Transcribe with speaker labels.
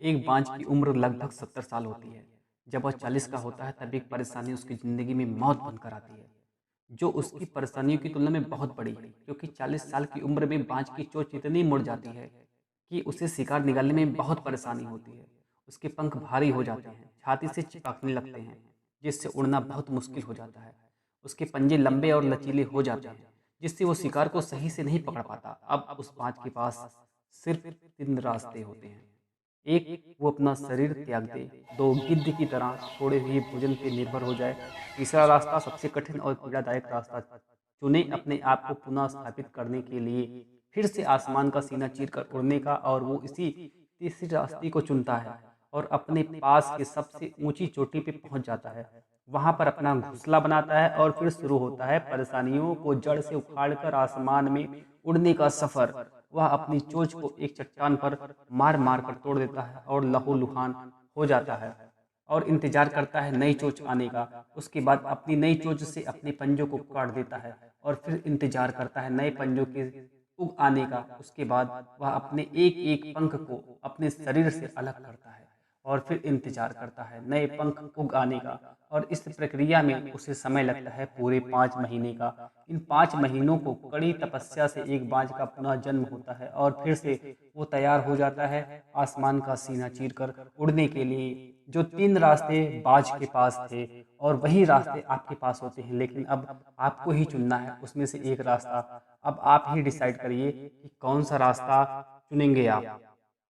Speaker 1: एक बाज की उम्र लगभग 70 साल होती है। जब वह 40 का होता है तब एक परेशानी उसकी ज़िंदगी में मौत बनकर आती है, जो उसकी परेशानियों की तुलना में बहुत बड़ी है, क्योंकि 40 साल की उम्र में बाज की चोंच इतनी मुड़ जाती है कि उसे शिकार निगलने में बहुत परेशानी होती है। उसके पंख भारी हो जाते हैं, छाती से चिपकने लगते हैं, जिससे उड़ना बहुत मुश्किल हो जाता है। उसके पंजे लंबे और लचीले हो जाते हैं, जिससे वो शिकार को सही से नहीं पकड़ पाता। अब उस बाज के पास सिर्फ 3 रास्ते होते हैं। एक, वो अपना शरीर त्याग दे। दो, गिद्ध की तरह छोड़े हुए भोजन पे निर्भर हो जाए। तीसरा रास्ता, सबसे कठिन और पीड़ादायक रास्ता चुने, अपने आप को पुनः स्थापित करने के लिए फिर से आसमान का सीना चीर कर उड़ने का। और वो इसी तीसरे रास्ते को चुनता है और अपने पास के सबसे ऊंची चोटी पे पहुंच जाता है। वहां पर अपना घोंसला बनाता है और फिर शुरू होता है परेशानियों को जड़ से उखाड़कर आसमान में उड़ने का सफर। वह अपनी चोंच को एक चट्टान पर मार मार कर तोड़ देता है और लहूलुहान हो जाता है और इंतजार करता है नई चोंच आने का। उसके बाद अपनी नई चोंच से अपने पंजों को काट देता है और फिर इंतजार करता है नए पंजों के उग आने का। उसके बाद वह अपने एक एक पंख को अपने शरीर से अलग करता है और फिर इंतजार करता है नए पंख उग आने का। और इस प्रक्रिया में उसे समय लगता है पूरे 5 महीने का। इन 5 महीनों को कड़ी तपस्या से एक बाज का पुनः जन्म होता है और फिर से वो तैयार हो जाता है आसमान का सीना चीरकर उड़ने के लिए। जो 3 रास्ते बाज के पास थे और वही रास्ते आपके पास होते हैं, लेकिन अब आपको ही चुनना है उसमें से एक रास्ता। अब आप ही डिसाइड करिए कि कौन सा रास्ता चुनेंगे आप।